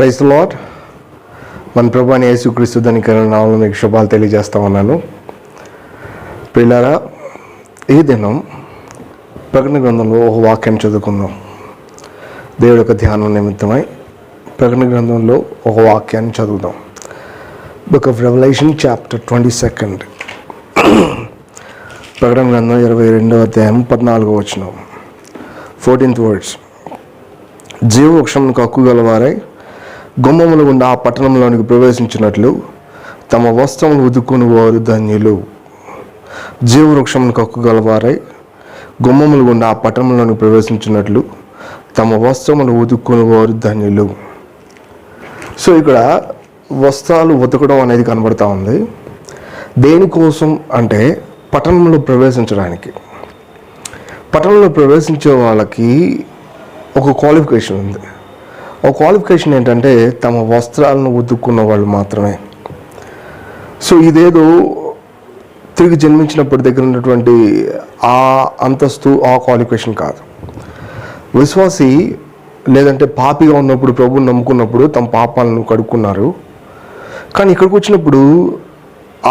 Praise the lord. మన ప్రభు అయిన యేసుక్రీస్తు ధనికరమైన నామములో మీకు శుభాలు తెలియజేస్తా ఉన్నాను. ప్రియులారా, ఈ దినం ప్రకటన గ్రంథంలో ఒక వాక్యం చదువుకుందాం. దేవుడి యొక్క ధ్యానం నిమిత్తమై ప్రకటన గ్రంథంలో ఒక వాక్యాన్ని చదువుదాం. Book of Revelation chapter 22. ప్రకటన గ్రంథం 22వ అధ్యాయం 14వ వచనం, 14th వర్డ్స్. జీవవృక్షమునకు హక్కు గలవారై గుమ్మముల గుండా ఆ పట్టణంలోనికి ప్రవేశించినట్లు తమ వస్త్రములు ఉదుక్కుని వారు ధన్యులు. జీవవృక్షమునకు హక్కు గలవారై గుమ్మముల గుండా ఆ పట్టణంలోనికి ప్రవేశించినట్లు తమ వస్త్రములు ఉదుక్కుని వారు ధన్యులు. సో ఇక్కడ వస్త్రాలు ఉతకడం అనేది కనబడతా ఉంది. దేనికోసం అంటే పట్టణంలో ప్రవేశించడానికి. పట్టణంలో ప్రవేశించే వాళ్ళకి ఒక క్వాలిఫికేషన్ ఉంది. ఒక క్వాలిఫికేషన్ ఏంటంటే తమ వస్త్రాలను ఉతుక్కున్న వాళ్ళు మాత్రమే. సో ఇదేదో తిరిగి జన్మించినప్పటి దగ్గర ఉన్నటువంటి ఆ అంతస్తు, ఆ క్వాలిఫికేషన్ కాదు. విశ్వాసి లేదంటే పాపిగా ఉన్నప్పుడు ప్రభువుని నమ్ముకున్నప్పుడు తమ పాపాలను కడుక్కున్నారు. కానీ ఇక్కడికి వచ్చినప్పుడు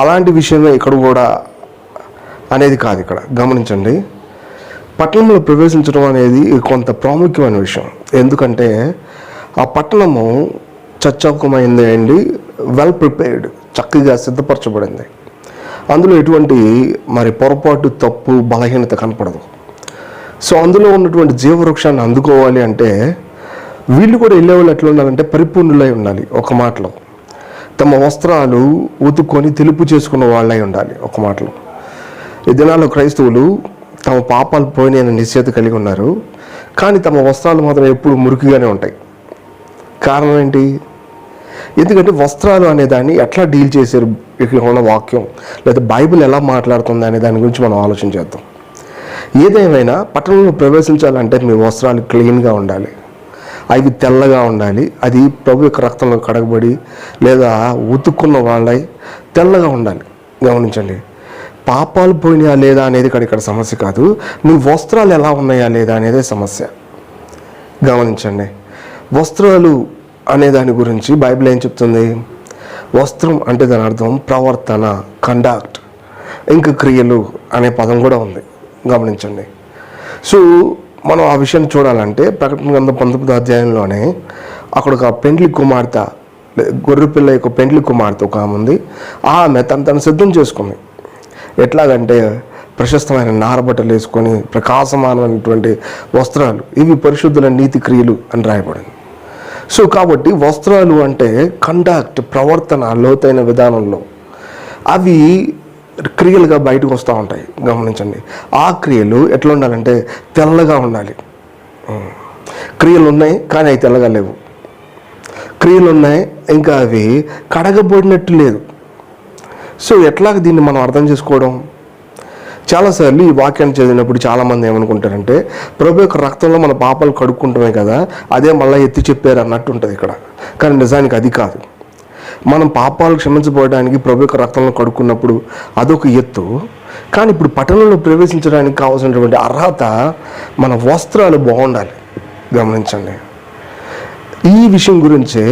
అలాంటి విషయమే ఇక్కడ కూడా అనేది కాదు. ఇక్కడ గమనించండి, పట్టణంలో ప్రవేశించడం అనేది కొంత ప్రాముఖ్యమైన విషయం. ఎందుకంటే ఆ పట్టణము చచ్చౌకమైంది అండి, వెల్ ప్రిపేర్డ్, చక్కగా సిద్ధపరచబడింది. అందులో ఎటువంటి పొరపాటు, తప్పు, బలహీనత కనపడదు. సో అందులో ఉన్నటువంటి జీవవృక్షాన్ని అందుకోవాలి అంటే వీళ్ళు కూడా వెళ్ళేవాళ్ళు ఎట్లా ఉండాలంటే పరిపూర్ణులై ఉండాలి. ఒక మాటలో తమ వస్త్రాలు ఉతుక్కొని తెలుపు చేసుకున్న వాళ్ళై ఉండాలి. ఒక మాటలో ఈ దినాల్లో క్రైస్తవులు తమ పాపాలు పోయిన నిశ్చయిత కలిగి ఉన్నారు, కానీ తమ వస్త్రాలు మాత్రం ఎప్పుడు మురికిగానే ఉంటాయి. కారణం ఏంటి? ఎందుకంటే వస్త్రాలు అనే దాన్ని ఎట్లా డీల్ చేశారు ఇక్కడ ఉన్న వాక్యం, లేదా బైబిల్ ఎలా మాట్లాడుతుంది అనే దాని గురించి మనం ఆలోచన చేద్దాం. ఏదేమైనా పట్టణంలో ప్రవేశించాలంటే మీ వస్త్రాలు క్లీన్గా ఉండాలి, అవి తెల్లగా ఉండాలి. అది ప్రభు యొక్క రక్తంలో కడగబడి లేదా ఉతుక్కున్న వాళ్ళై తెల్లగా ఉండాలి. గమనించండి, పాపాలు పోయినాయా లేదా అనేది ఇక్కడ సమస్య కాదు, మీ వస్త్రాలు ఎలా ఉన్నాయా లేదా అనేదే సమస్య. గమనించండి, వస్త్రాలు అనే దాని గురించి బైబిల్ ఏం చెప్తుంది? వస్త్రం అంటే దాని అర్థం ప్రవర్తన, కండక్ట్, ఇంకా క్రియలు అనే పదం కూడా ఉంది. గమనించండి. సో మనం ఆ విషయం చూడాలంటే ప్రకటన గ్రంథం 19వ అధ్యాయంలోనే అక్కడ ఒక పెండ్లి కుమార్తె, గొర్రెపిల్ల యొక్క పెండ్లి కుమార్తె ఒక ఆమె ఉంది. ఆమె తను సిద్ధం చేసుకుంది. ఎట్లాగంటే ప్రశస్తమైన నారబట్టలు వేసుకొని ప్రకాశమానమైనటువంటి వస్త్రాలు, ఇవి పరిశుద్ధుల నీతి క్రియలు అని రాయబడింది. సో కాబట్టి వస్త్రాలు అంటే కండక్ట్, ప్రవర్తన, లోతైన విధానంలో అవి క్రియలుగా బయటకు వస్తూ ఉంటాయి. గమనించండి, ఆ క్రియలు ఎట్లా ఉండాలంటే తెల్లగా ఉండాలి. క్రియలు ఉన్నాయి కానీ అవి తెల్లగా లేవు. క్రియలు ఉన్నాయి ఇంకా అవి కడగబడినట్టు లేదు. సో ఎట్లాగ దీన్ని మనం అర్థం చేసుకోవడం? చాలాసార్లు ఈ వాక్యాన్ని చదివినప్పుడు చాలామంది ఏమనుకుంటారంటే ప్రభు యొక్క రక్తంలో మన పాపాలు కడుక్కుంటామే కదా, అదే మళ్ళీ ఎత్తి చెప్పారు అన్నట్టు ఉంటుంది ఇక్కడ. కానీ నిజానికి అది కాదు. మనం పాపాలు క్షమించబడడానికి ప్రభు యొక్క రక్తంలో కడుక్కున్నప్పుడు అదొక ఎత్తు. కానీ ఇప్పుడు పట్టణంలో ప్రవేశించడానికి కావాల్సినటువంటి అర్హత మన వస్త్రాలు బాగుండాలి. గమనించండి, ఈ విషయం గురించే,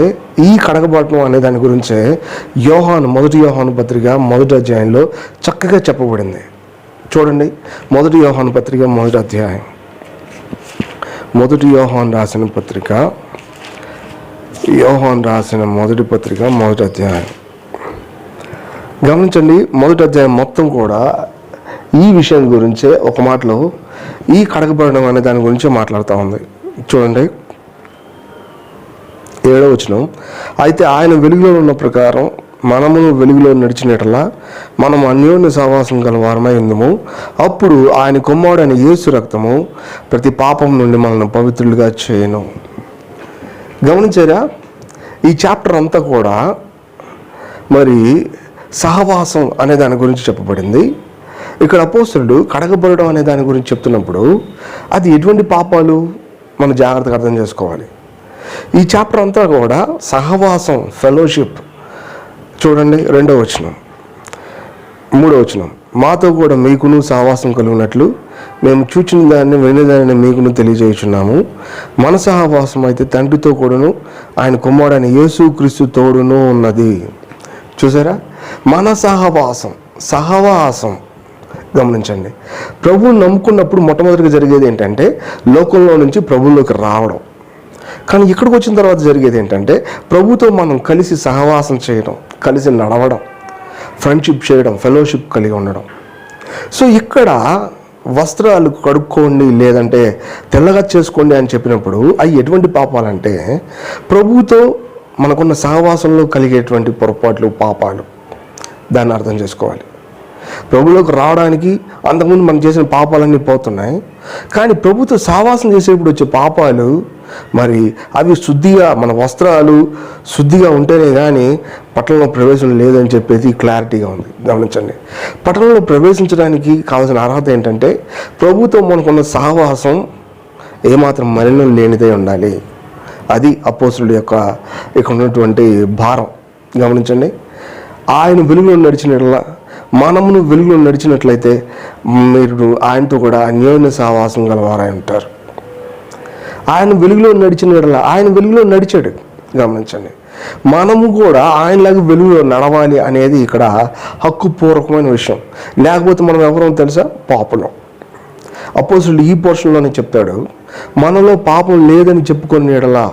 ఈ కడగబడటం అనే దాని గురించే మొదటి యోహాను పత్రిక 1వ అధ్యాయంలో చక్కగా చెప్పబడింది. చూడండి, 1 యోహాను పత్రిక 1వ అధ్యాయం, 1 యోహాను రాసిన పత్రిక, యోహాను రాసిన మొదటి పత్రిక 1వ అధ్యాయం. గమనించండి, 1వ అధ్యాయం మొత్తం కూడా ఈ విషయం గురించే ఒక మాటలో ఈ కడగబడడం అనే దాని గురించే మాట్లాడుతూ ఉంది. చూడండి, 7వ వచనం. అయితే ఆయన వెలుగులో ఉన్న ప్రకారం మనమును వెలుగులో నడిచినట్లా మనం అన్యోన్య సహవాసం గల వారమై ఉందము. అప్పుడు ఆయన కుమారుడైన యేసు రక్తము ప్రతి పాపం నుండి మనల్ని పవిత్రులుగా చేయను. గమనించారా? ఈ చాప్టర్ అంతా కూడా సహవాసం అనే దాని గురించి చెప్పబడింది. ఇక్కడ అపోస్తలుడు కడగబడడం అనే దాని గురించి చెప్తున్నప్పుడు అది ఎటువంటి పాపాలు మనం జాగ్రత్తగా అర్థం చేసుకోవాలి. ఈ చాప్టర్ అంతా కూడా సహవాసం, ఫెలోషిప్. చూడండి, 2వ వచనం, 3వ వచనం. మాతో కూడా మీకును సహవాసం కలిగినట్లు మేము చూచిన దాన్ని వినేదాన్ని మీకును తెలియజేయుచున్నాము. మన సహవాసం అయితే తండ్రితో కూడాను ఆయన కుమారుడైన యేసుక్రీస్తు తోడును ఉన్నది. చూసారా, మన సహవాసం గమనించండి. ప్రభువుని నమ్ముకున్నప్పుడు మొట్టమొదటిగా జరిగేది ఏంటంటే లోకంలో నుంచి ప్రభువులోకి రావడం. కానీ ఇక్కడికి వచ్చిన తర్వాత జరిగేది ఏంటంటే ప్రభుతో మనం కలిసి సహవాసం చేయడం, కలిసి నడవడం, ఫ్రెండ్షిప్ చేయడం, ఫెలోషిప్ కలిగి ఉండడం. సో ఇక్కడ వస్త్రాలు కడుక్కోండి లేదంటే తెల్లగా చేసుకోండి అని చెప్పినప్పుడు అవి ఎటువంటి పాపాలంటే ప్రభువుతో మనకున్న సహవాసంలో కలిగేటువంటి పొరపాట్లు, పాపాలు. దాన్ని అర్థం చేసుకోవాలి. ప్రభువులోకి రావడానికి అంతకుముందు మనం చేసిన పాపాలన్నీ పోతున్నాయి. కానీ ప్రభుతో సహవాసం చేసేప్పుడు వచ్చే పాపాలు మరి అవి శుద్ధిగా, మన వస్త్రాలు శుద్ధిగా ఉంటేనే కానీ పట్టణంలో ప్రవేశం లేదని చెప్పేది క్లారిటీగా ఉంది. గమనించండి, పట్టణంలో ప్రవేశించడానికి కావాల్సిన అర్హత ఏంటంటే ప్రభుతో మనకున్న సహవాసం ఏమాత్రం మలినం లేనిదే ఉండాలి. అది అపోస్తులుడి యొక్క ఇక్కడ ఉన్నటువంటి భారం. గమనించండి, ఆయన వెలుగులో నడిచినట్లా మనమును వెలుగులో నడిచినట్లయితే మీరు ఆయనతో కూడా అన్యోన్య సహవాసం గలవారై ఉంటారు. ఆయన వెలుగులో నడిచినట్లా ఆయన వెలుగులో నడిచాడు. గమనించండి, మనము కూడా ఆయనలాగా వెలుగులో నడవాలి అనేది ఇక్కడ హక్కుపూర్వకమైన విషయం. లేకపోతే మనం ఎవరో తెలుసా? పాపులం. అపోస్తులుడు ఈ పోర్షన్లోనే చెప్తాడు, మనలో పాపం లేదని చెప్పుకొని ఎడలా.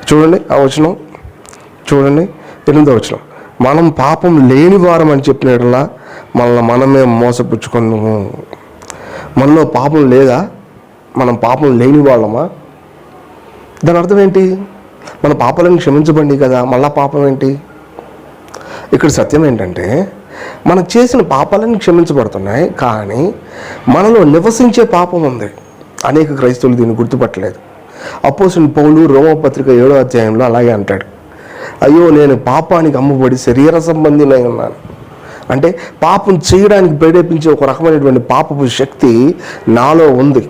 చూడండి ఆ వచనం, చూడండి 8వ వచనం, మనం పాపం లేని వారం అని చెప్పిన ఎడలా మనమే మోసపుచ్చుకున్నాము. మనలో పాపం లేదా? మనం పాపం లేని వాళ్ళమా? దాని అర్థం ఏంటి? మన పాపాలను క్షమించబండి కదా, మళ్ళా పాపం ఏంటి? ఇక్కడ సత్యం ఏంటంటే మనం చేసిన పాపాలన్నీ క్షమించబడుతున్నాయి, కానీ మనలో నివసించే పాపం ఉంది. అనేక క్రైస్తవులు దీన్ని గుర్తుపట్టలేదు. అపోస్తలుడైన పౌలు రోమపత్రిక 7వ అధ్యాయంలో అలాగే అంటాడు, అయ్యో నేను పాపానికి అమ్మబడి శరీర సంబంధినై ఉన్నాను. అంటే పాపం చేయడానికి ప్రేరేపించే ఒక రకమైనటువంటి పాపపు శక్తి నాలో ఉంది.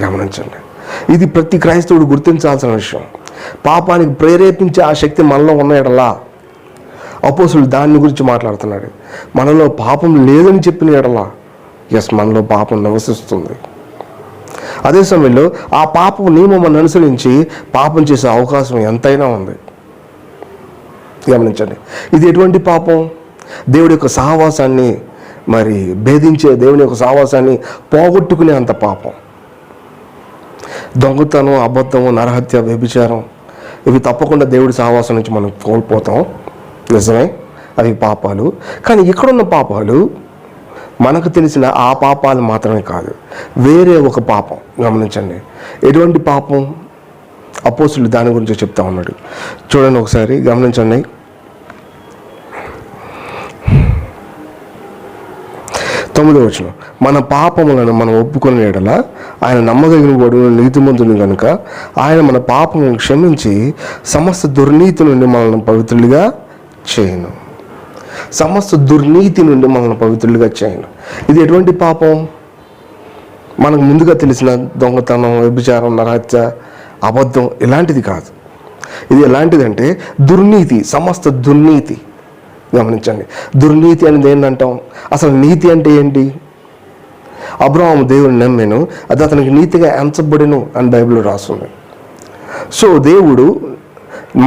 గమనించండి, ఇది ప్రతి క్రైస్తవుడు గుర్తించాల్సిన విషయం. పాపానికి ప్రేరేపించే ఆ శక్తి మనలో ఉన్న అపోస్తలుడు దాని గురించి మాట్లాడుతున్నాడు. మనలో పాపం లేదని చెప్పిన ఎడలా మనలో పాపం నివసిస్తుంది. అదే సమయంలో ఆ పాపం నియమం అనుసరించి పాపం చేసే అవకాశం ఎంతైనా ఉంది. గమనించండి, ఇది ఎటువంటి పాపం? దేవుడి యొక్క సహవాసాన్ని మరి భేదించే, దేవుని యొక్క సహవాసాన్ని పోగొట్టుకునే అంత పాపం. దొంగతనం, అబద్ధము, నరహత్య, వ్యభిచారం, ఇవి తప్పకుండా దేవుడి సహవాసం నుంచి మనం కోల్పోతాం. నిజమే, అవి పాపాలు. కానీ ఇక్కడున్న పాపాలు మనకు తెలిసిన ఆ పాపాలు మాత్రమే కాదు, వేరే ఒక పాపం. గమనించండి, ఎటువంటి పాపం? అపోస్తలుడు దాని గురించి చెప్తా ఉన్నాడు. చూడండి ఒకసారి, గమనించండి. తొమ్మిదవ వచనం, మన పాపములను మనం ఒప్పుకునే ఎడల ఆయన నమ్మదగిన వాడు, నీతిమంతుని కనుక ఆయన మన పాపములను క్షమించి సమస్త దుర్నీతి నుండి మనల్ని పవిత్రులుగా చేయను. సమస్త దుర్నీతి నుండి మనల్ని పవిత్రులుగా చేయను. ఇది ఎటువంటి పాపం? మనకు ముందుగా తెలిసిన దొంగతనం, వ్యభిచారం, నరహత్య, అబద్ధం ఇలాంటిది కాదు. ఇది ఎలాంటిదంటే దుర్నీతి, సమస్త దుర్నీతి. గమనించండి, దుర్నీతి అనేది ఏంటంటాం? అసలు నీతి అంటే ఏంటి? అబ్రహాము దేవుని నమ్మెను, అది అతనికి నీతిగా ఎంచబడెను అని బైబిల్లో రాస్తుంది. సో దేవుడు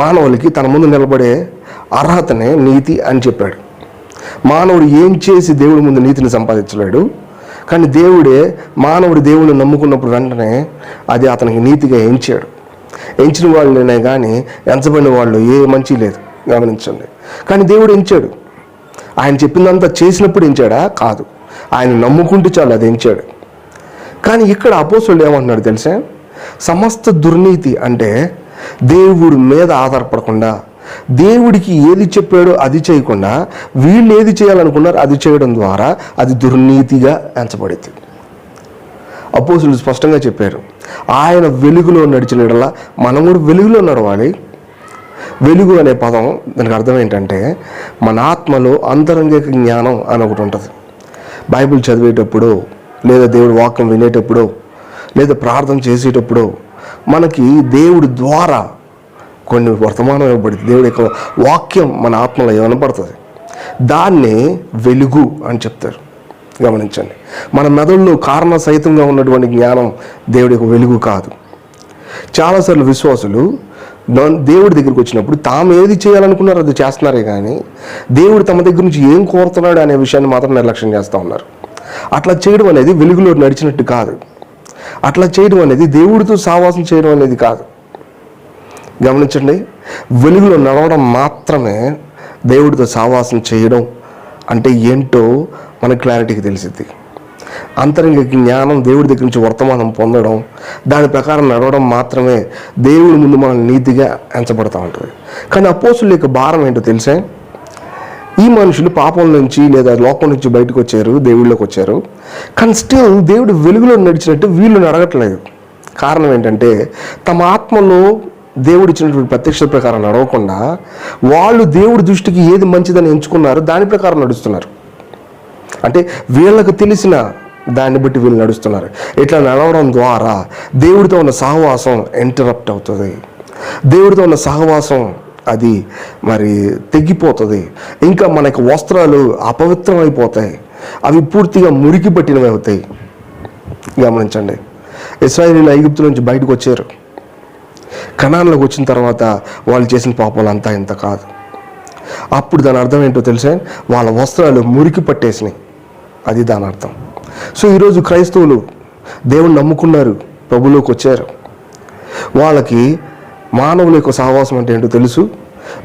మానవులకి తన ముందు నిలబడే అర్హతనే నీతి అని చెప్పాడు. మానవుడు ఏం చేసి దేవుడి ముందు నీతిని సంపాదించలేడు, కానీ మానవుడు దేవుడిని నమ్ముకున్నప్పుడు వెంటనే అది అతనికి నీతిగా ఎంచాడు. ఎంచిన వాళ్ళనే కానీ ఎంచబడిన వాళ్ళు ఏ మంచి లేదు. గమనించండి, కానీ దేవుడు ఎంచాడు. ఆయన చెప్పిందంతా చేసినప్పుడు ఎంచాడా? కాదు, ఆయన నమ్ముకుంటూ చాలు అది ఎంచాడు. కానీ ఇక్కడ అపోస్తలుడు ఏమంటున్నాడు తెలుసా? సమస్త దుర్నీతి అంటే దేవుడి మీద ఆధారపడకుండా, దేవుడికి ఏది చెప్పాడో అది చేయకుండా వీళ్ళు ఏది చేయాలనుకున్నారో అది చేయడం ద్వారా అది దుర్నీతిగా ఎంచబడింది. అపోస్తలుడు స్పష్టంగా చెప్పారు, ఆయన వెలుగులో నడిచిన యెడల మనం కూడా వెలుగులో నడవాలి. వెలుగు అనే పదం దానికి అర్థం ఏంటంటే మన ఆత్మలో అంతరంగిక జ్ఞానం అని ఒకటి ఉంటుంది. బైబిల్ చదివేటప్పుడు, లేదా దేవుడి వాక్యం వినేటప్పుడు, లేదా ప్రార్థన చేసేటప్పుడు మనకి దేవుడి ద్వారా కొన్ని వర్తమానం ఇవ్వబడుతుంది. దేవుడి యొక్క వాక్యం మన ఆత్మలో వినపడుతుంది. దాన్ని వెలుగు అని చెప్తారు. గమనించండి, మన మెదడులో కారణ సహితంగా ఉన్నటువంటి జ్ఞానం దేవుడి యొక్క వెలుగు కాదు. చాలాసార్లు విశ్వాసులు దేవుడి దగ్గరికి వచ్చినప్పుడు తాము ఏది చేయాలనుకున్నారో అది చేస్తున్నారే కానీ దేవుడు తమ దగ్గర నుంచి ఏం కోరుతున్నాడు అనే విషయాన్ని మాత్రం నిర్లక్ష్యం చేస్తూ ఉన్నారు. అట్లా చేయడం అనేది వెలుగులో నడిచినట్టు కాదు. అట్లా చేయడం అనేది దేవుడితో సావాసం చేయడం అనేది కాదు. గమనించండి, వెలుగులో నడవడం మాత్రమే దేవుడితో సావాసం చేయడం అంటే ఏంటో మనకు క్లారిటీకి తెలిసిద్ది. అంతరంగ జ్ఞానం, దేవుడి దగ్గర నుంచి వర్తమానం పొందడం, దాని ప్రకారం నడవడం మాత్రమే దేవుడి ముందు మనం నీతిగా ఎంచబడతా ఉంటుంది. కానీ అపోస్తుల యొక్క భారం ఏంటో తెలిసే, ఈ మనుషులు పాపం నుంచి లేదా లోకం నుంచి బయటకు వచ్చారు, దేవుళ్ళలోకి వచ్చారు, కానీ స్టిల్ దేవుడు వెలుగులో నడిచినట్టు వీళ్ళు నడగట్లేదు. కారణం ఏంటంటే తమ ఆత్మలో దేవుడు ఇచ్చినటువంటి ప్రత్యక్ష ప్రకారం నడవకుండా వాళ్ళు దేవుడి దృష్టికి ఏది మంచిదని ఎంచుకున్నారో దాని ప్రకారం నడుస్తున్నారు. అంటే వీళ్ళకు తెలిసిన దాన్ని బట్టి వీళ్ళు నడుస్తున్నారు. ఇట్లా నడవడం ద్వారా దేవుడితో ఉన్న సహవాసం ఇంటరప్ట్ అవుతుంది. దేవుడితో ఉన్న సహవాసం అది మరి తెగిపోతుంది. ఇంకా మనకి వస్త్రాలు అపవిత్రం అయిపోతాయి, అవి పూర్తిగా మురికి పట్టినవి అవుతాయి. గమనించండి, ఇశ్రాయేలీయులు ఐగుప్తు నుంచి బయటకు వచ్చారు. కనాన్లోకి వచ్చిన తర్వాత వాళ్ళు చేసిన పాపాలు అంతా ఇంత కాదు. అప్పుడు దాని అర్థం ఏంటో తెలిసే, వాళ్ళ వస్త్రాలు మురికి పట్టేసినాయి. అది దాని అర్థం. సో ఈరోజు క్రైస్తవులు దేవుని నమ్ముకున్నారు, ప్రభులోకి వచ్చారు. వాళ్ళకి మానవుల యొక్క సహవాసం అంటే ఏంటో తెలుసు.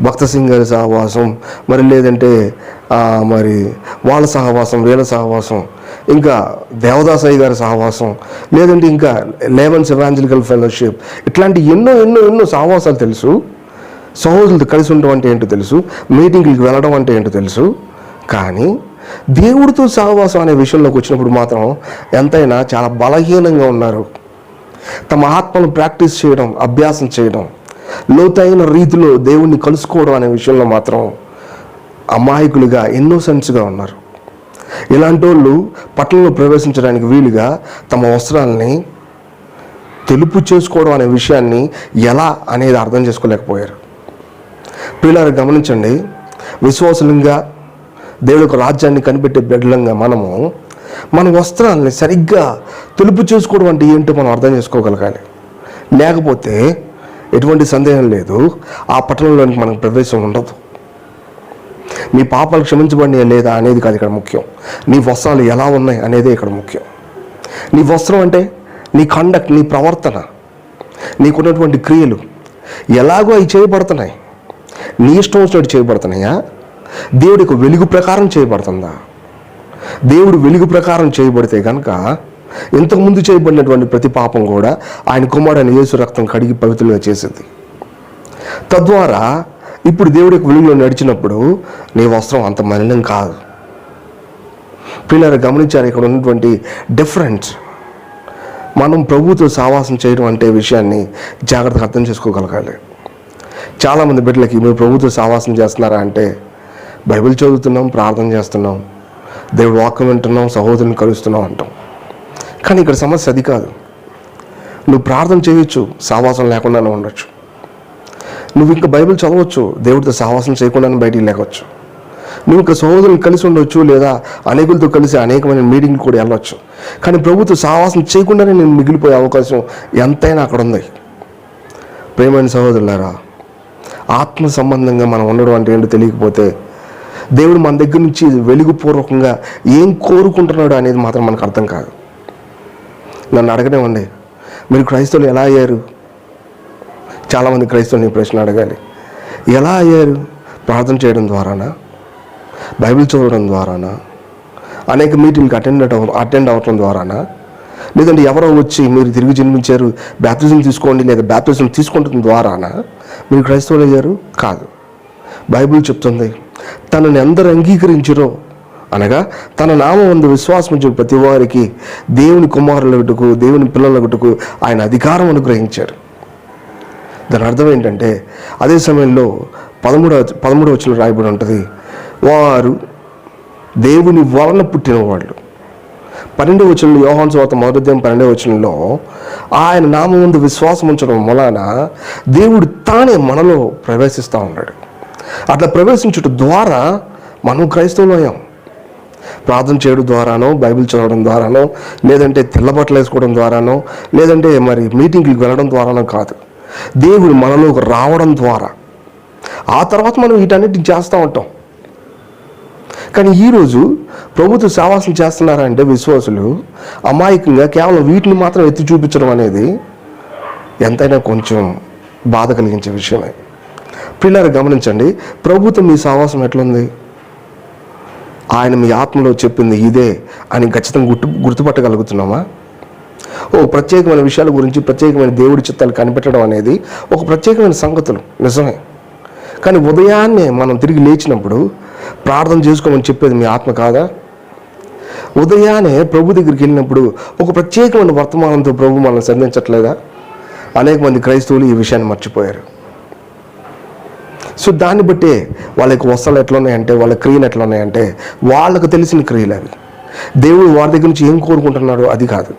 భక్త సింగ్ గారి సహవాసం, మరి లేదంటే మరి వాళ్ళ సహవాసం, వీళ్ళ సహవాసం, ఇంకా దేవదాసయ్య గారి సహవాసం, లేదంటే ఇంకా లెవెన్స్ ఎవాంజలికల్ ఫెలోషిప్, ఇట్లాంటి ఎన్నో ఎన్నో ఎన్నో సహవాసాలు తెలుసు. సహోదరులతో కలిసి ఉండడం అంటే ఏంటో తెలుసు, మీటింగ్లకు వెళ్ళడం అంటే ఏంటో తెలుసు. కానీ దేవుడితో సహవాసం అనే విషయంలోకి వచ్చినప్పుడు మాత్రం ఎంతైనా చాలా బలహీనంగా ఉన్నారు. తమ ఆత్మను ప్రాక్టీస్ చేయడం, అభ్యాసం చేయడం, లోతైన రీతిలో దేవుణ్ణి కలుసుకోవడం అనే విషయంలో మాత్రం అమాయకులుగా, ఇన్నోసెంట్స్గా ఉన్నారు. ఇలాంటి వాళ్ళు పట్టణంలో ప్రవేశించడానికి వీలుగా తమ వస్త్రాలని తెలుపు చేసుకోవడం అనే విషయాన్ని ఎలా అనేది అర్థం చేసుకోలేకపోయారు. పిల్లలు గమనించండి, విశ్వాసులంగా దేవుడి యొక్క రాజ్యాన్ని కనిపెట్టే బిడ్డలంగా మనము మన వస్త్రాలని సరిగ్గా తెలుపు చేసుకోవడం అంటే ఏంటో మనం అర్థం చేసుకోగలగాలి. లేకపోతే ఎటువంటి సందేహం లేదు, ఆ పట్టణంలోనికి మనకు ప్రవేశం ఉండదు. నీ పాపాలు క్షమించబడినా లేదా అనేది కాదు ఇక్కడ ముఖ్యం. నీ వస్త్రాలు ఎలా ఉన్నాయి అనేదే ఇక్కడ ముఖ్యం. నీ వస్త్రం అంటే నీ కండక్ట్, నీ ప్రవర్తన, నీకున్నటువంటి క్రియలు ఎలాగో అవి చేయబడుతున్నాయి. నీ ఇష్టం వచ్చినట్టు చేయబడుతున్నాయా? దేవుడి యొక్క వెలుగు ప్రకారం చేయబడుతుందా? దేవుడు వెలుగు ప్రకారం చేయబడితే కనుక ఇంతకుముందు చేయబడినటువంటి ప్రతి పాపం కూడా ఆయన కుమారుడైన యేసు రక్తం కడిగి పవిత్రంగా చేసింది. తద్వారా ఇప్పుడు దేవుడి యొక్క వెలుగులో నడిచినప్పుడు నీ వస్త్రం అంత మలినం కాదు. పిల్లలు గమనించారు ఇక్కడ ఉన్నటువంటి డిఫరెన్స్. మనం ప్రభువుతో సావాసం చేయడం అంటే విషయాన్ని జాగ్రత్తగా అర్థం చేసుకోగలగాలి. చాలామంది బిడ్డలకి మీరు ప్రభువుతో సావాసం చేస్తున్నారా అంటే బైబిల్ చదువుతున్నాం, ప్రార్థన చేస్తున్నాం, దేవుడు వాక్యం వింటున్నాం, సహోదరుని కలుస్తున్నాం అంటాం. కానీ ఇక్కడ సమస్య అది కాదు. నువ్వు ప్రార్థన చేయొచ్చు, సావాసం లేకుండానే ఉండొచ్చు. నువ్వు ఇంకా బైబిల్ చదవచ్చు, దేవుడితో సావాసం చేయకుండానే బయటికి లేవచ్చు. నువ్వు ఇంకా సహోదరుని కలిసి ఉండొచ్చు, లేదా అనేకులతో కలిసి అనేకమైన మీటింగ్లు కూడా వెళ్ళొచ్చు. కానీ ప్రభుత్వ సావాసం చేయకుండానే నేను మిగిలిపోయే అవకాశం ఎంతైనా అక్కడ ఉంది. ప్రేమైన సహోదరులారా, ఆత్మ సంబంధంగా మనం ఉండడం అంటే ఏంటో తెలియకపోతే దేవుడు మన దగ్గర నుంచి వెలుగుపూర్వకంగా ఏం కోరుకుంటున్నాడు అనేది మాత్రం మనకు అర్థం కాదు. నన్ను అడగనివ్వండి, మీరు క్రైస్తవులు ఎలా అయ్యారు? చాలామంది క్రైస్తవులు ఈ ప్రశ్న అడగాలి. ఎలా అయ్యారు? ప్రార్థన చేయడం ద్వారానా? బైబిల్ చదవడం ద్వారానా? అనేక మీటింగ్కి అటెండ్ అవ్వడం ద్వారానా? లేదంటే ఎవరో వచ్చి మీరు తిరిగి జన్మించారు, బ్యాప్టిజం తీసుకోండి, లేదా బ్యాప్టిజం తీసుకుంటున్న ద్వారానా మీరు క్రైస్తవులు అయ్యారు? కాదు. బైబిల్ చెప్తుంది, తనని అందరూ అంగీకరించరో అనగా తన నామం అందు విశ్వాసం ఉంచిన ప్రతి వారికి దేవుని కుమారులగుటకు, దేవుని పిల్లలగుటకు ఆయన అధికారం అనుగ్రహించాడు. దాని అర్థం ఏంటంటే అదే సమయంలో 13వ వచనంలో రాయబడి ఉంటుంది, వారు దేవుని వలన పుట్టిన వాళ్ళు. 12వ వచనంలో, యోహాను సువార్త 1:12వ వచనంలో, ఆయన నామం ముందు విశ్వాసం ఉంచడం వలన దేవుడు తానే మనలో ప్రవేశిస్తూ ఉన్నాడు. అట్లా ప్రవేశించడం ద్వారా మనం క్రైస్తవులు అయ్యాం. ప్రార్థన చేయడం ద్వారానో, బైబిల్ చదవడం ద్వారానో, లేదంటే తెల్లబట్టలు వేసుకోవడం ద్వారానో, లేదంటే మరి మీటింగ్కి వెళ్ళడం ద్వారానో కాదు. దేవుడు మనలోకి రావడం ద్వారా ఆ తర్వాత మనం వీటన్నిటిని చేస్తూ ఉంటాం. కానీ ఈరోజు ప్రభుత్వ సావాసం చేస్తున్నారంటే విశ్వాసులు అమాయకంగా కేవలం వీటిని మాత్రం ఎత్తి చూపించడం అనేది ఎంతైనా కొంచెం బాధ కలిగించే విషయమే. పిల్లలు గమనించండి, ప్రభుత్వం మీ సావాసం ఎట్లుంది? ఆయన మీ ఆత్మలో చెప్పింది ఇదే అని ఖచ్చితంగా గుర్తుపట్టగలుగుతున్నామా? ఓ ప్రత్యేకమైన విషయాల గురించి ప్రత్యేకమైన దేవుడి చిత్తాలు కనిపెట్టడం అనేది ఒక ప్రత్యేకమైన సంగతులు నిజమే. కానీ ఉదయాన్నే మనం తిరిగి లేచినప్పుడు ప్రార్థన చేసుకోమని చెప్పేది మీ ఆత్మ కాదా? ఉదయాన్నే ప్రభు దగ్గరికి వెళ్ళినప్పుడు ఒక ప్రత్యేకమైన వర్తమానంతో ప్రభు మనల్ని సంధించట్లేదా? అనేక మంది క్రైస్తవులు ఈ విషయాన్ని మర్చిపోయారు. సో దాన్ని బట్టే వాళ్ళ యొక్క వస్త్రాలు ఎట్లా ఉన్నాయంటే, వాళ్ళ క్రియలు ఎట్లా ఉన్నాయంటే వాళ్ళకు తెలిసిన క్రియలు అవి. దేవుడు వారి దగ్గర నుంచి ఏం కోరుకుంటున్నాడో అది కాదు.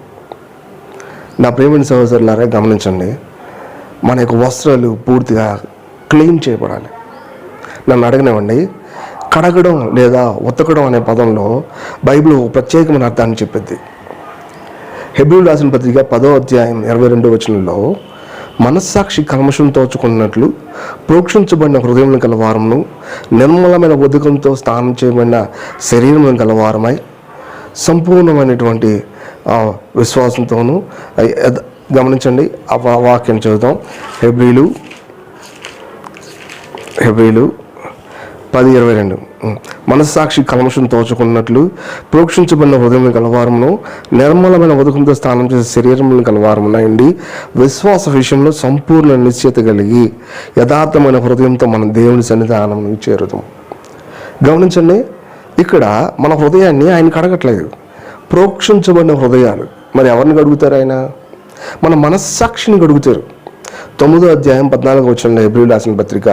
నా ప్రేమైన సహోదరులారా గమనించండి, మన యొక్క వస్త్రాలు పూర్తిగా క్లీన్ చేయబడాలి. నన్ను అడగనివ్వండి, కడగడం లేదా ఉతకడం అనే పదంలో బైబిల్ ఒక ప్రత్యేకమైన అర్థాన్ని చెప్పింది. హెబ్రీయులకు రాసిన పత్రిక 10వ అధ్యాయం 22వ వచనంలో మనస్సాక్షి కల్మషం తోచుకున్నట్లు ప్రోక్షించబడిన హృదయం గల వారమును నిర్మలమైన ఉదకంతో స్నానం చేయబడిన శరీరం గల వారమై సంపూర్ణమైనటువంటి విశ్వాసంతోనూ గమనించండి. ఆ వాక్యం చదువుతాం. హెబ్రీలు 10:22 మనస్సాక్షి కల్మషం తోచుకున్నట్లు ప్రోక్షించబడిన హృదయం గలవారమును నిర్మలమైన ఉదకంతో స్నానం చేసే శరీరం గలవారమునండి విశ్వాస విషయంలో సంపూర్ణ నిశ్చయత కలిగి యథార్థమైన హృదయంతో మనం దేవుని సన్నిధానం చేరుతాం. గమనించండి, ఇక్కడ మన హృదయాన్ని ఆయన కడగట్లేదు. ప్రోక్షించబడిన హృదయాలు మరి ఎవరిని కడుగుతారు? ఆయన మన మనస్సాక్షిని కడుగుతారు. 9వ అధ్యాయం 14వ వచనంలో హెబ్రీయులకు రాసిన పత్రిక,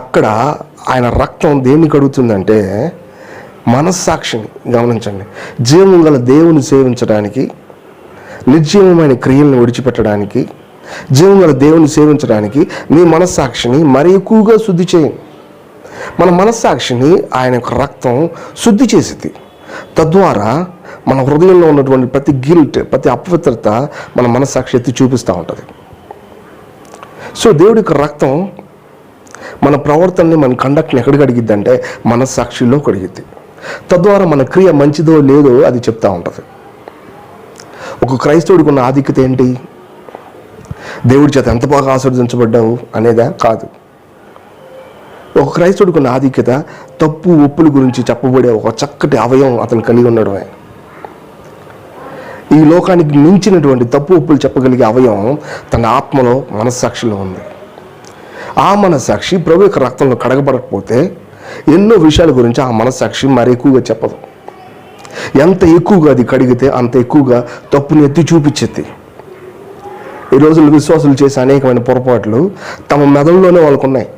అక్కడ ఆయన రక్తం దేన్ని కడుగుతుందంటే మనస్సాక్షిని. గమనించండి, జీవం గల దేవుని సేవించడానికి, నిర్జీవమైన క్రియలను విడిచిపెట్టడానికి, జీవం గల దేవుని సేవించడానికి మీ మనస్సాక్షిని మరి ఎక్కువగా శుద్ధి చేయండి. మన మనస్సాక్షిని ఆయన యొక్క రక్తం శుద్ధి చేసింది. తద్వారా మన హృదయంలో ఉన్నటువంటి ప్రతి గిల్ట్, ప్రతి అపవిత్రత మన మనస్సాక్షి ఎత్తి చూపిస్తూ ఉంటుంది. సో దేవుడి యొక్క రక్తం మన ప్రవర్తనని, మన కండక్ట్ని ఎక్కడ కడిగిద్దంటే మనస్సాక్షిలో కడిగిద్ది. తద్వారా మన క్రియ మంచిదో లేదో అది చెప్తూ ఉంటుంది. ఒక క్రైస్తవుడికి ఉన్న ఆధిక్యత ఏంటి? దేవుడి చేత ఎంత బాగా ఆశీర్వదించబడ్డావు అనేదా? కాదు. ఒక క్రైస్తవుడికి ఉన్న ఆధిక్యత తప్పు ఒప్పుల గురించి చెప్పబడే ఒక చక్కటి అవయవం అతను కలిగి ఉండడమే. ఈ లోకానికి మించినటువంటి తప్పు ఒప్పులు చెప్పగలిగే అవయవం తన ఆత్మలో, మనస్సాక్షిలో ఉంది. ఆ మనస్సాక్షి ప్రభు యొక్క రక్తంలో కడగబడకపోతే ఎన్నో విషయాల గురించి ఆ మనస్సాక్షి మరి ఎక్కువగా చెప్పదు. ఎంత ఎక్కువగా అది కడిగితే అంత ఎక్కువగా తప్పుని ఎత్తి చూపించేది. ఈ రోజుల్లో విశ్వాసులు చేసే అనేకమైన పొరపాట్లు తమ మెదడులోనే వాళ్ళకు ఉన్నాయి.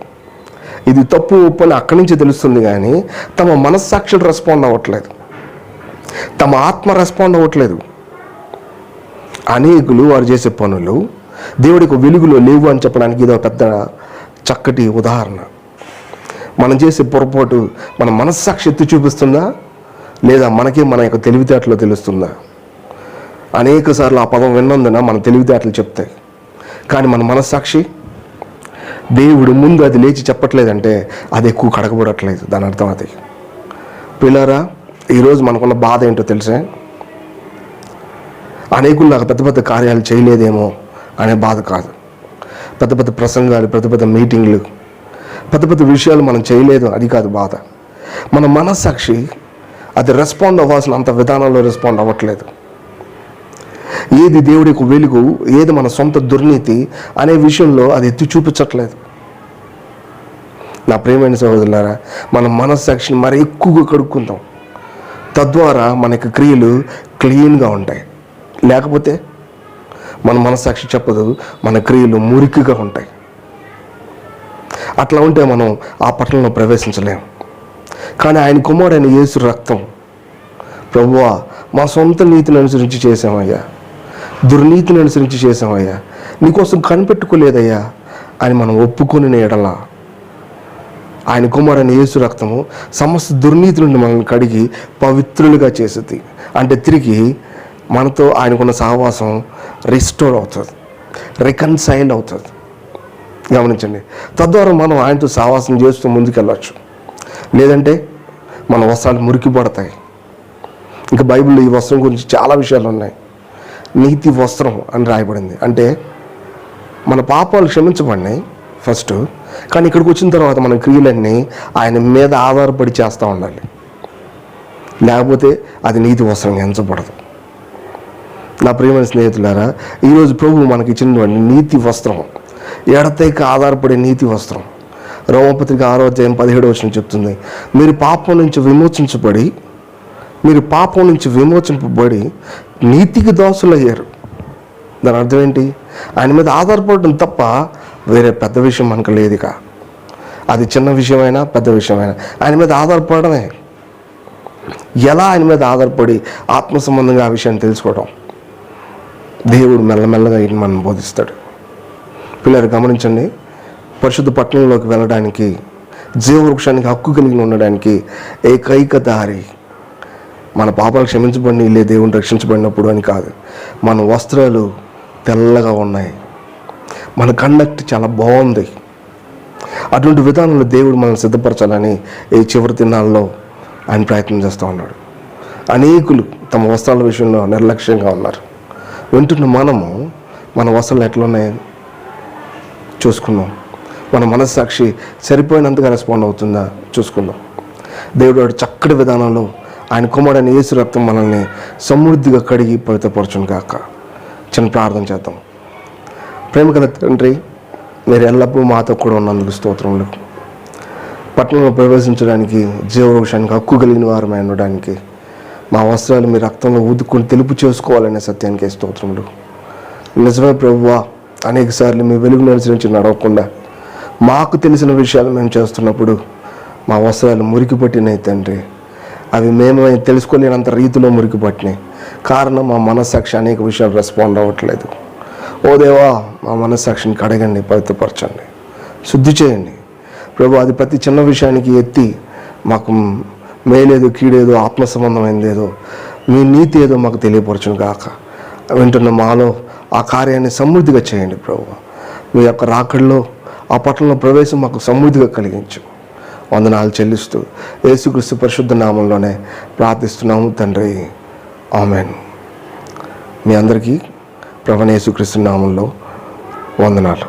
ఇది తప్పు ఒప్పు అని అక్కడి నుంచి తెలుస్తుంది, కానీ తమ మనస్సాక్షులు రెస్పాండ్ అవ్వట్లేదు, తమ ఆత్మ రెస్పాండ్ అవ్వట్లేదు. అనేకులు వారు చేసే పనులు దేవుడికి వెలుగులో లేవు అని చెప్పడానికి ఇది ఒక పెద్ద చక్కటి ఉదాహరణ. మనం చేసే పొరపాటు మన మనస్సాక్షి ఎత్తి చూపిస్తుందా, లేదా మనకే మన యొక్క తెలివితేటలో తెలుస్తుందా? అనేక సార్లు ఆ పదం విన్నందున మన తెలివితేటలు చెప్తాయి, కానీ మన మనస్సాక్షి దేవుడు ముందు అది లేచి చెప్పట్లేదంటే అది ఎక్కువ కడగబడట్లేదు. దాని అర్థం అది. పిల్లరా, ఈరోజు మనకున్న బాధ ఏంటో తెలుసా? అనేకులు నాకు పెద్ద పెద్ద కార్యాలు చేయలేదేమో అనే బాధ కాదు. పెద్ద పెద్ద ప్రసంగాలు, పెద్ద పెద్ద మీటింగ్లు, పెద్ద పెద్ద విషయాలు మనం చేయలేదు అది కాదు బాధ. మన మనస్సాక్షి అది రెస్పాండ్ అవ్వాల్సిన అంత విధానంలో రెస్పాండ్ అవ్వట్లేదు. ఏది దేవుడికి వెలుగు, ఏది మన సొంత దుర్నీతి అనే విషయంలో అది ఎత్తి చూపించట్లేదు. నా ప్రియమైన సహోదరులారా, మన మనస్సాక్షిని మరి ఎక్కువగా కడుక్కుందాం. తద్వారా మనకి క్రియలు క్లీన్గా ఉంటాయి. లేకపోతే మన మనస్సాక్షి చెప్పదు, మన క్రియలు మురికిగా ఉంటాయి. అట్లా ఉంటే మనం ఆ పట్టణంలో ప్రవేశించలేం. కానీ ఆయన కుమారుడైన యేసు రక్తం, ప్రభువా మా సొంత నీతిని అనుసరించి చేసామయ్యా, దుర్నీతిని అనుసరించి చేసామయ్యా, నీకోసం కనిపెట్టుకోలేదయ్యా అని మనం ఒప్పుకొని ఎడల ఆయన కుమారుని యేసు రక్తము సమస్త దుర్నీతి నుండి మనల్ని కడిగి పవిత్రులుగా చేస్తుంది. అంటే తిరిగి మనతో ఆయనకున్న సహవాసం రిస్టోర్ అవుతుంది, రికన్సైల్ అవుతుంది. గమనించండి. తద్వారా మనం ఆయనతో సహవాసం చేస్తూ ముందుకెళ్ళచ్చు. లేదంటే మన వస్త్రాలు మురికి పడతాయి. ఇంకా బైబిల్లో ఈ వస్త్రం గురించి చాలా విషయాలు ఉన్నాయి. నీతి వస్త్రం అని రాయబడింది. అంటే మన పాపాలు క్షమించబడినాయి ఫస్ట్, కానీ ఇక్కడికి వచ్చిన తర్వాత మన క్రియలన్నీ ఆయన మీద ఆధారపడి చేస్తూ ఉండాలి. లేకపోతే అది నీతి వస్త్రం ఎంచబడదు. నా ప్రియమైన స్నేహితులారా, ఈరోజు ప్రభువు మనకి ఇచ్చినటువంటి నీతి వస్త్రం, ఎడతెగక ఆధారపడే నీతి వస్త్రం. రోమపత్రిక 6:17 చెప్తుంది, మీరు పాపం నుంచి విమోచింపబడి నీతికి దాసులయ్యారు. దాని అర్థం ఏంటి? ఆయన మీద ఆధారపడడం తప్ప వేరే పెద్ద విషయం మనకు లేదుగా. అది చిన్న విషయమైనా పెద్ద విషయమైనా ఆయన మీద ఆధారపడమే. ఎలా ఆయన మీద ఆధారపడి ఆత్మ సంబంధంగా ఆ విషయాన్ని తెలుసుకోవడం, దేవుడు మెల్లమెల్లగా ఈయన మనం బోధిస్తాడు. పిల్లలు గమనించండి. పరిశుద్ధ పట్టణంలోకి వెళ్ళడానికి, జీవవృక్షానికి హక్కు కలిగి ఉండడానికి ఏకైక దారి మన పాపాలు క్షమించబడి లే దేవుని రక్షించబడినప్పుడు అని కాదు. మన వస్త్రాలు తెల్లగా ఉన్నాయి, మన కండక్ట్ చాలా బాగుంది. అటువంటి విధానంలో దేవుడు మనల్ని సిద్ధపరచాలని ఈ చివరి దినాల్లో ఆయన ప్రయత్నం చేస్తూ ఉన్నాడు. అనేకులు తమ వస్త్రాల విషయంలో నిర్లక్ష్యంగా ఉన్నారు. వింటున్న మనము మన వస్త్రాలు ఎట్లున్నాయి చూసుకుందాం. మన మనస్సాక్షి సరిపోయినంతగా రెస్పాండ్ అవుతుందా చూసుకుందాం. దేవుడు చక్కటి విధానంలో ఆయన కుమారుడైన యేసు రక్తం మనల్ని సమృద్ధిగా కడిగి పవిత్రపరచును గాక. చిన్న ప్రార్థన చేద్దాం. ప్రేమ గల తండ్రి, మీరు ఎల్లప్పుడూ మాతో కూడా ఉన్నందుకు స్తోత్రములు. పట్టణంలో ప్రవేశించడానికి, జీవవృక్షానికి హక్కు కలిగిన వారమై ఉండడానికి, మా వస్త్రాలు మీ రక్తంలో ఊదుకొని తెలుపు చేసుకోవాలనే సత్యానికి స్తోత్రములు. నిజమే ప్రభువా, అనేక సార్లు మీ వెలుగును అనుసరించి నడవకుండా మాకు తెలిసిన విషయాలు మేము చేస్తున్నప్పుడు మా వస్త్రాలు మురికి పట్టినాయి తండ్రి. అవి మేము తెలుసుకోలేనంత రీతిలో మురికి పట్టినాయి. కారణం మా మనస్సాక్షి అనేక విషయాలు రెస్పాండ్ అవ్వట్లేదు. ఓ దేవా, మా మనస్సాక్షిని కడగండి, పవిత్రపరచండి, శుద్ధి చేయండి ప్రభు. అది ప్రతి చిన్న విషయానికి ఎత్తి మాకు మేలేదో కీడేదో ఆత్మ సంబంధమైనదేదో మీ నీతి ఏదో మాకు తెలియపరచును గాక. వింటున్న మాలో ఆ కార్యాన్ని సమృద్ధిగా చేయండి ప్రభు. మీ యొక్క రాకడలో ఆ పట్టణంలో ప్రవేశం మాకు సమృద్ధిగా కలిగించు. వందనాలు చెల్లిస్తూ యేసుక్రీస్తు పరిశుద్ధ నామంలోనే ప్రార్థిస్తున్నాము తండ్రి, ఆమేన్. మీ అందరికీ ప్రభువైన యేసుక్రీస్తు నామంలో వందనాలు.